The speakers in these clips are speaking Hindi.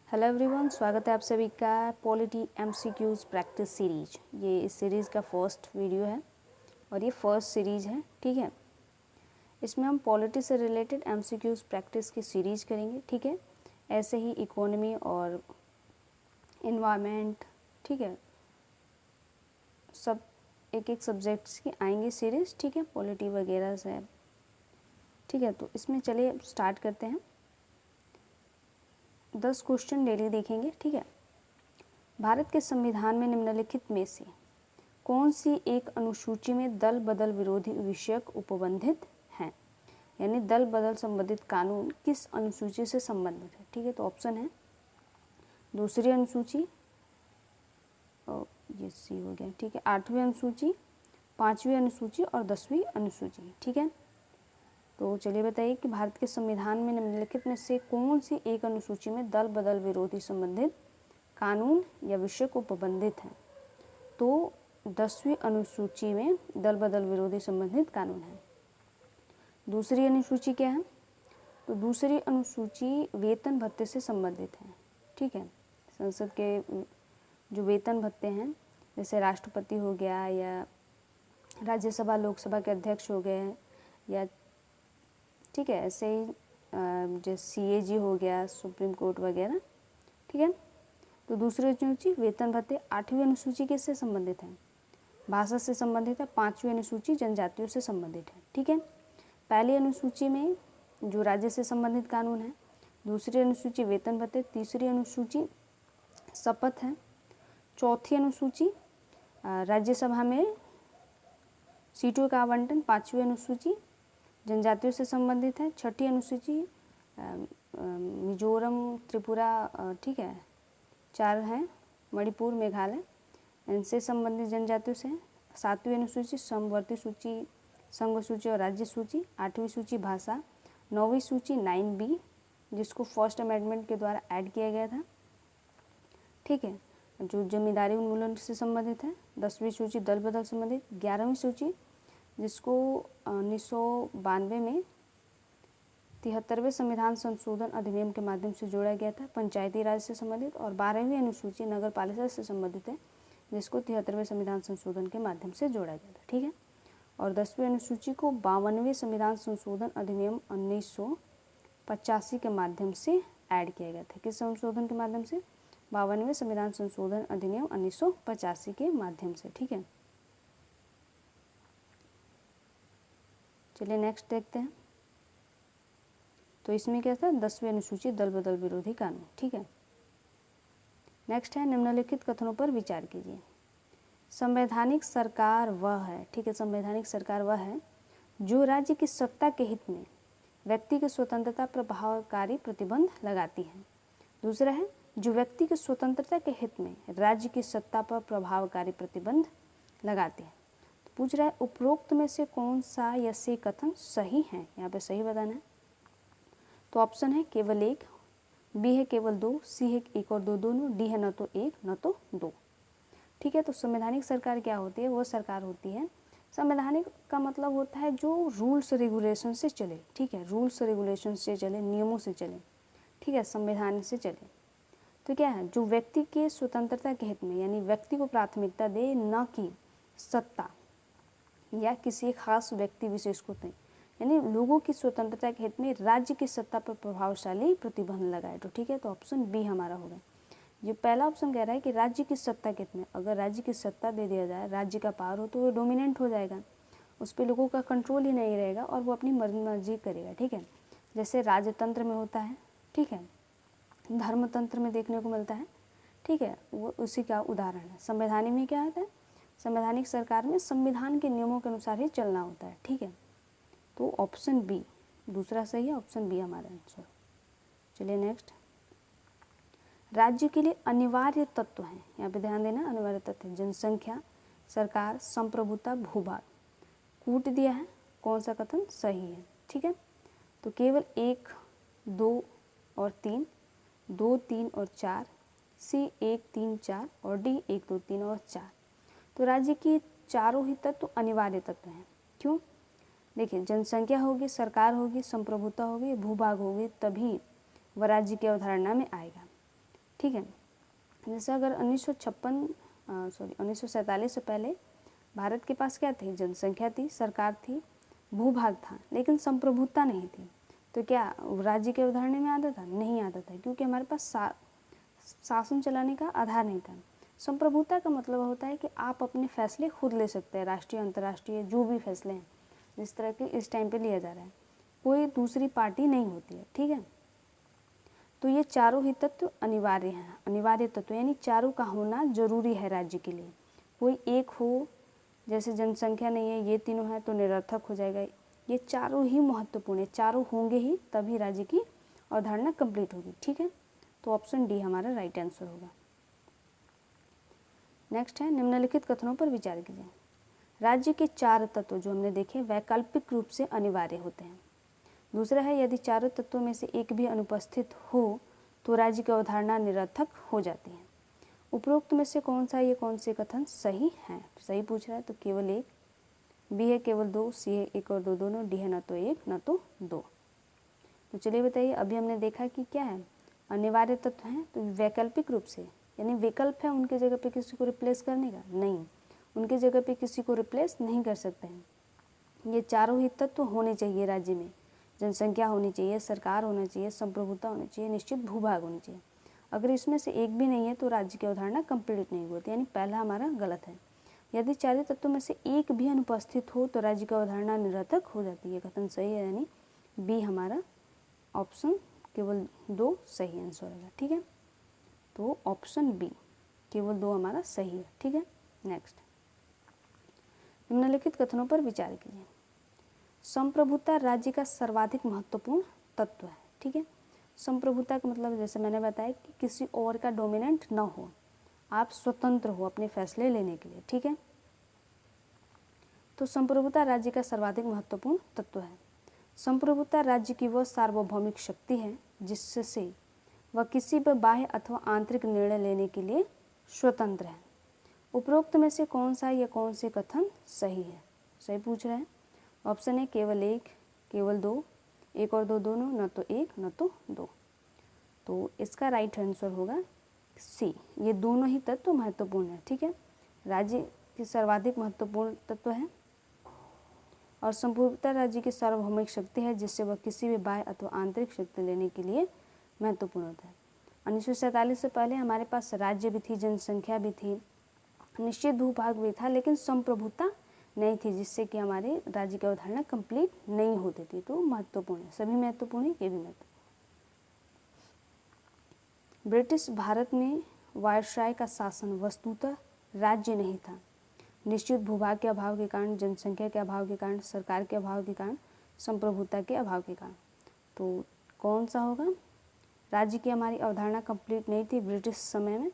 हेलो एवरीवन, स्वागत है आप सभी का पॉलिटी एमसीक्यूज प्रैक्टिस सीरीज। ये इस सीरीज़ का फर्स्ट वीडियो है और ये फर्स्ट सीरीज़ है, ठीक है। इसमें हम पॉलिटी से रिलेटेड एमसीक्यूज प्रैक्टिस की सीरीज़ करेंगे, ठीक है। ऐसे ही इकोनॉमी और इन्वायरमेंट, ठीक है, सब एक एक सब्जेक्ट्स की आएंगी सीरीज़, ठीक है, पॉलिटी वगैरह से, ठीक है। तो इसमें चलिए स्टार्ट करते हैं। 10 क्वेश्चन डेली देखेंगे, ठीक है। भारत के संविधान में निम्नलिखित में से कौन सी एक अनुसूची में दल बदल विरोधी विषयक उपबंधित हैं? यानी दल बदल संबंधित कानून किस अनुसूची से संबंधित है, ठीक है। तो ऑप्शन है दूसरी अनुसूची, ये सी हो गया, ठीक है, 8वीं अनुसूची, 5वीं अनुसूची और 10वीं अनुसूची, ठीक है। तो चलिए बताइए कि भारत के संविधान में निम्नलिखित में से कौन सी एक अनुसूची में दल बदल विरोधी संबंधित कानून या विषयक उपबंधित हैं? तो 10वीं अनुसूची में दल बदल विरोधी संबंधित कानून है। दूसरी अनुसूची क्या है? तो दूसरी अनुसूची वेतन भत्ते से संबंधित है, ठीक है। संसद के जो वेतन भत्ते हैं, जैसे राष्ट्रपति हो गया या राज्यसभा लोकसभा के अध्यक्ष हो गए या, ठीक है, ऐसे ही जैसे सीएजी हो गया, सुप्रीम कोर्ट वगैरह, ठीक है। तो दूसरी अनुसूची वेतन भत्ते। 8वीं अनुसूची किससे संबंधित है? भाषा से संबंधित है। 5वीं अनुसूची जनजातियों से संबंधित है, ठीक है। पहली अनुसूची में जो राज्य से संबंधित कानून है, दूसरी अनुसूची वेतन भत्ते, तीसरी अनुसूची शपथ है, चौथी अनुसूची राज्यसभा में सीटों का आवंटन, 5वीं अनुसूची जनजातियों से संबंधित है, 6ठी अनुसूची मिजोरम, त्रिपुरा, ठीक है, 4 हैं मणिपुर, मेघालय, इनसे संबंधित जनजातियों से। 7वीं अनुसूची समवर्ती सूची, संघ सूची और राज्य सूची। 8वीं सूची भाषा। 9वीं सूची 9B, जिसको फर्स्ट अमेंडमेंट के द्वारा ऐड किया गया था, ठीक है, जो जमींदारी उन्मूलन से संबंधित है। 10वीं सूची दल बदल संबंधित। 11वीं सूची जिसको 1992 में 73वें संविधान संशोधन अधिनियम के माध्यम से जोड़ा गया था, पंचायती राज से संबंधित। और 12वीं अनुसूची नगर पालिका से संबंधित है, जिसको 73वें संविधान संशोधन के माध्यम से जोड़ा गया था, ठीक है। और 10वीं अनुसूची को 52वें संविधान संशोधन अधिनियम 1985 के माध्यम से ऐड किया गया था। किस संशोधन के माध्यम से? 52वें संविधान संशोधन अधिनियम 1985 के माध्यम से, ठीक है। चलिए नेक्स्ट देखते हैं। तो इसमें क्या था? 10वीं अनुसूची दल बदल विरोधी कानून, ठीक है। नेक्स्ट है निम्नलिखित कथनों पर विचार कीजिए। संवैधानिक सरकार वह है, ठीक है, संवैधानिक सरकार वह है जो राज्य की सत्ता के हित में व्यक्ति की स्वतंत्रता पर प्रभावकारी प्रतिबंध लगाती है। दूसरा है जो व्यक्ति की स्वतंत्रता के हित में राज्य की सत्ता पर प्रभावकारी प्रतिबंध लगाती है। तो पूछ रहा है उपरोक्त में से कौन सा या से कथन सही है? यहाँ पे सही बताना है। तो ऑप्शन है केवल एक, बी है केवल दो, सी है एक और दो दोनों, डी है न तो एक न तो दो, ठीक है। तो संवैधानिक सरकार क्या होती है? वो सरकार होती है, संवैधानिक का मतलब होता है जो रूल्स रेगुलेशन से चले, ठीक है, रूल्स रेगुलेशन से चले, नियमों से चले, ठीक है, संविधान से चले। तो क्या है? जो व्यक्ति के स्वतंत्रता के हित में, यानी व्यक्ति को प्राथमिकता दे, न कि सत्ता या किसी खास व्यक्ति विशेष को दे, यानी लोगों की स्वतंत्रता के हित में राज्य की सत्ता पर प्रभावशाली प्रतिबंध लगाए, तो ठीक है। तो ऑप्शन बी हमारा होगा। जो पहला ऑप्शन कह रहा है कि राज्य की सत्ता के हित में, अगर राज्य की सत्ता दे दिया जाए, राज्य का पावर हो, तो वो डोमिनेंट हो जाएगा, उस पर लोगों का कंट्रोल ही नहीं रहेगा और वो अपनी मर्जी करेगा, ठीक है। जैसे राजतंत्र में होता है, ठीक है, धर्मतंत्र में देखने को मिलता है, ठीक है, वो उसी का उदाहरण है। संवैधानिक में क्या होता है? संवैधानिक सरकार में संविधान के नियमों के अनुसार ही चलना होता है, ठीक है। तो ऑप्शन बी दूसरा सही है, ऑप्शन बी हमारा आंसर। चलिए नेक्स्ट। राज्य के लिए अनिवार्य तत्व हैं, यहाँ पे ध्यान देना, अनिवार्य तत्व जनसंख्या, सरकार, संप्रभुता, भूभाग। कूट दिया है, कौन सा कथन सही है, ठीक है। तो केवल 1, 2 और 3, 2, 3 और 4, सी 1, 3, 4 और डी 1, 2, 3 और 4। तो राज्य की चारों ही तत्व अनिवार्य तत्व हैं। क्यों? देखिए, जनसंख्या होगी, सरकार होगी, संप्रभुता होगी, भूभाग होगी, तभी वह राज्य की अवधारणा में आएगा। ठीक है। जैसे अगर 1947 से पहले भारत के पास क्या थी, जनसंख्या थी, सरकार थी, भूभाग था, लेकिन संप्रभुता नहीं थी, तो क्या राज्य के अवधारणा में आता था? नहीं आता था, क्योंकि हमारे पास शासन चलाने का आधार नहीं था। संप्रभुता का मतलब होता है कि आप अपने फैसले खुद ले सकते हैं, राष्ट्रीय अंतर्राष्ट्रीय जो भी फैसले हैं, जिस तरह के इस टाइम पे लिया जा रहा है, कोई दूसरी पार्टी नहीं होती है, ठीक है। तो ये चारों ही तत्व अनिवार्य हैं, अनिवार्य तत्व यानी चारों का होना जरूरी है राज्य के लिए। कोई एक हो, जैसे जनसंख्या नहीं है, ये तीनों है तो निरर्थक हो जाएगा। ये चारों ही महत्वपूर्ण है, चारों होंगे ही तभी राज्य की अवधारणा कंप्लीट होगी, ठीक है। तो ऑप्शन डी हमारा राइट आंसर होगा। नेक्स्ट है, निम्नलिखित कथनों पर विचार कीजिए। राज्य के चार तत्व जो हमने देखे वैकल्पिक रूप से अनिवार्य होते हैं। दूसरा है, यदि चारों तत्वों में से एक भी अनुपस्थित हो तो राज्य की अवधारणा निरर्थक हो जाती है। उपरोक्त में से कौन सा, ये कौन से कथन सही हैं? सही पूछ रहा है तो केवल एक, बी है केवल दो, सी है एक और दो दोनों, डी है न तो एक न तो दो। तो चलिए बताइए, अभी हमने देखा कि क्या है, अनिवार्य तत्व हैं, तो वैकल्पिक रूप से यानी विकल्प है उनकी जगह पे किसी को रिप्लेस करने का, नहीं, उनकी जगह पे किसी को रिप्लेस नहीं कर सकते हैं। ये चारों ही तत्व होने चाहिए राज्य में, जनसंख्या होनी चाहिए, सरकार होना चाहिए, संप्रभुता होनी चाहिए, निश्चित भूभाग होनी चाहिए। अगर इसमें से एक भी नहीं है तो राज्य की अवधारणा कंप्लीट नहीं होती, यानी पहला हमारा गलत है। यदि चारों तत्वों में से एक भी अनुपस्थित हो तो राज्य की अवधारणा निरर्थक हो जाती है, कथन सही है, यानी बी हमारा ऑप्शन केवल दो सही आंसर होगा, ठीक है। तो ऑप्शन बी केवल दो हमारा सही है, ठीक है। नेक्स्ट, निम्नलिखित कथनों पर विचार कीजिए। संप्रभुता राज्य का सर्वाधिक महत्वपूर्ण तत्व है, ठीक है। संप्रभुता का मतलब जैसे मैंने बताया कि किसी और का डोमिनेंट न हो, आप स्वतंत्र हो अपने फैसले लेने के लिए, ठीक है। तो संप्रभुता राज्य का सर्वाधिक महत्वपूर्ण तत्व है। संप्रभुता राज्य की वह सार्वभौमिक शक्ति है जिससे वह किसी पर बाह्य अथवा आंतरिक निर्णय लेने के लिए स्वतंत्र है। उपरोक्त में से कौन सा या कौन से कथन सही है? सही पूछ रहे हैं। ऑप्शन है केवल एक, केवल दो, एक और दो दोनों, न तो एक न तो दो। तो इसका राइट आंसर होगा सी, ये दोनों ही तत्व महत्वपूर्ण है, ठीक है। राज्य की सर्वाधिक महत्वपूर्ण तत्व है और संप्रभुता राज्य की सार्वभौमिक शक्ति है जिससे वह किसी भी बाह्य अथवा आंतरिक शक्ति लेने के लिए महत्वपूर्ण होता है। 1947 से पहले हमारे पास राज्य भी थी, जनसंख्या भी थी, निश्चित भूभाग भी था, लेकिन संप्रभुता नहीं थी, जिससे कि हमारे राज्य की अवधारणा कंप्लीट नहीं होती थी। तो महत्वपूर्ण है, सभी महत्वपूर्ण है, ये भी महत्वपूर्ण। ब्रिटिश भारत में वायसराय का शासन वस्तुतः राज्य नहीं था। निश्चित भूभाग के अभाव के कारण, जनसंख्या के अभाव के कारण, सरकार के अभाव के कारण, संप्रभुता के अभाव के कारण। तो कौन सा होगा? राज्य की हमारी अवधारणा कंप्लीट नहीं थी ब्रिटिश समय में,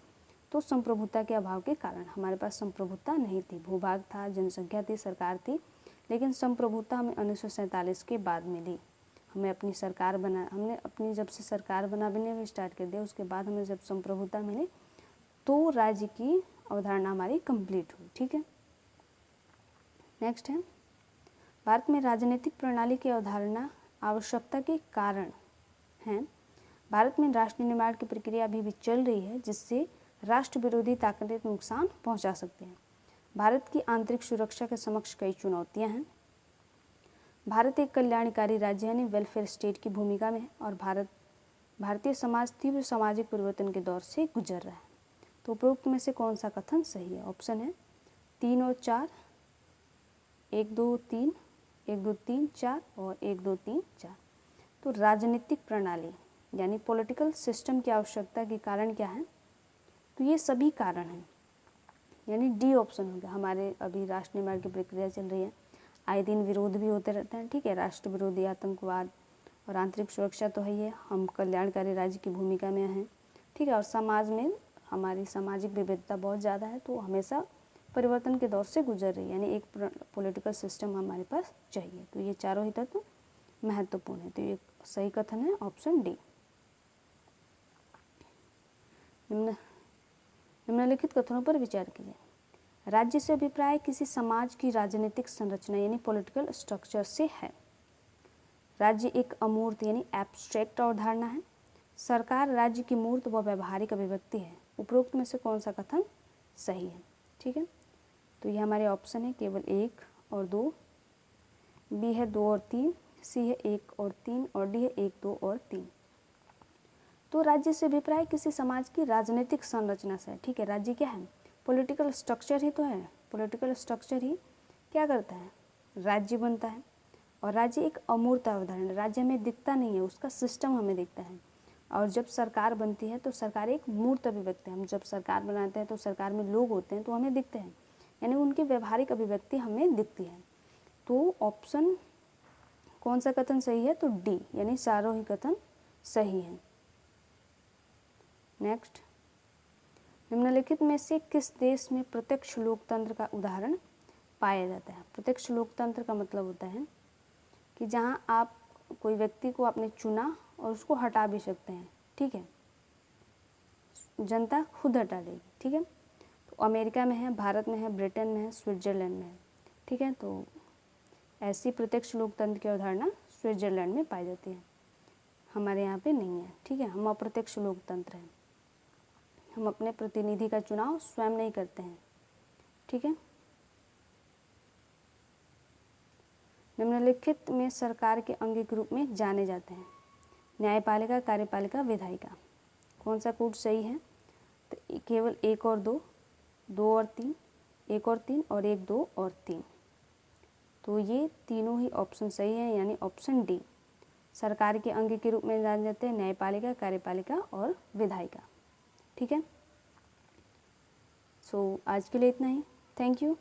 तो संप्रभुता के अभाव के कारण हमारे पास संप्रभुता नहीं थी। भूभाग था, जनसंख्या थी, सरकार थी, लेकिन संप्रभुता हमें 1947 के बाद मिली। हमने अपनी जब से सरकार बनाने स्टार्ट कर दिया, उसके बाद हमें जब संप्रभुता मिली तो राज्य की अवधारणा हमारी कंप्लीट हुई, ठीक है। नेक्स्ट है, भारत में राजनीतिक प्रणाली की अवधारणा आवश्यकता के कारण है। भारत में राष्ट्र निर्माण की प्रक्रिया अभी भी चल रही है जिससे राष्ट्र विरोधी ताकतें नुकसान पहुंचा सकते हैं। भारत की आंतरिक सुरक्षा के समक्ष कई चुनौतियां हैं। भारत एक कल्याणकारी राज्य यानी वेलफेयर स्टेट की भूमिका में है और भारतीय समाज तीव्र सामाजिक परिवर्तन के दौर से गुजर रहा है। तो उपरोक्त में से कौन सा कथन सही है? ऑप्शन है 3 और 4, 1 2 3, 1 2 3 4 और 1 2 3 4। तो राजनीतिक प्रणाली यानी पॉलिटिकल सिस्टम की आवश्यकता के कारण क्या है? तो ये सभी कारण हैं, यानी डी ऑप्शन होगा। हमारे अभी राष्ट्र निर्माण की प्रक्रिया चल रही है, आए दिन विरोध भी होते रहते हैं, ठीक है। राष्ट्र विरोधी, आतंकवाद और आंतरिक सुरक्षा तो है ही है। हम कल्याणकारी राज्य की भूमिका में हैं, ठीक है। और समाज में हमारी सामाजिक विविधता बहुत ज़्यादा है, तो हमेशा परिवर्तन के दौर से गुजर रही है, यानी एक पॉलिटिकल सिस्टम हमारे पास चाहिए। तो ये चारों ही तत्व महत्वपूर्ण है, तो ये सही कथन है ऑप्शन डी। निम्नलिखित कथनों पर विचार कीजिए। राज्य से अभिप्राय किसी समाज की राजनीतिक संरचना यानी पॉलिटिकल स्ट्रक्चर से है। राज्य एक अमूर्त यानी एब्स्ट्रैक्ट अवधारणा है सरकार राज्य की मूर्त व व्यवहारिक अभिव्यक्ति है। उपरोक्त में से कौन सा कथन सही है? ठीक है, तो ये हमारे ऑप्शन है केवल 1 और 2, बी है 2 और 3, सी है 1 और 3 और डी है 1, 2 और 3। तो राज्य से अभिप्राय किसी समाज की राजनीतिक संरचना से है। ठीक है, राज्य क्या है? पॉलिटिकल स्ट्रक्चर ही तो है। पॉलिटिकल स्ट्रक्चर ही क्या करता है? राज्य बनता है। और राज्य एक अमूर्त अवधारण है। राज्य हमें दिखता नहीं है, उसका सिस्टम हमें दिखता है। और जब सरकार बनती है तो सरकार एक मूर्त अभिव्यक्ति है। हम जब सरकार बनाते हैं तो सरकार में लोग होते हैं तो हमें दिखते हैं, यानी उनकी व्यवहारिक अभिव्यक्ति हमें दिखती है। तो ऑप्शन कौन सा कथन सही है? तो डी, यानी चारों ही कथन सही हैं। नेक्स्ट, निम्नलिखित में से किस देश में प्रत्यक्ष लोकतंत्र का उदाहरण पाया जाता है? प्रत्यक्ष लोकतंत्र का मतलब होता है कि जहां आप कोई व्यक्ति को आपने चुना और उसको हटा भी सकते हैं। ठीक है, जनता खुद हटा देगी। ठीक है, तो अमेरिका में है, भारत में है, ब्रिटेन में है, स्विट्जरलैंड में है। ठीक है, तो ऐसी प्रत्यक्ष लोकतंत्र की अवधारणा स्विट्जरलैंड में पाई जाती है, हमारे यहाँ पे नहीं है। ठीक है, हम अप्रत्यक्ष लोकतंत्र हैं, हम अपने प्रतिनिधि का चुनाव स्वयं नहीं करते हैं। ठीक है, निम्नलिखित में सरकार के अंग के रूप में जाने जाते हैं न्यायपालिका, कार्यपालिका, विधायिका। कौन सा कोड सही है? तो केवल 1 और 2, 2 और 3, 1 और 3 और 1, 2 और 3। तो ये तीनों ही ऑप्शन सही है, यानी ऑप्शन डी, सरकार के अंग के रूप में जाने जाते हैं न्यायपालिका, कार्यपालिका और विधायिका। ठीक है, सो आज के लिए इतना ही। Thank you.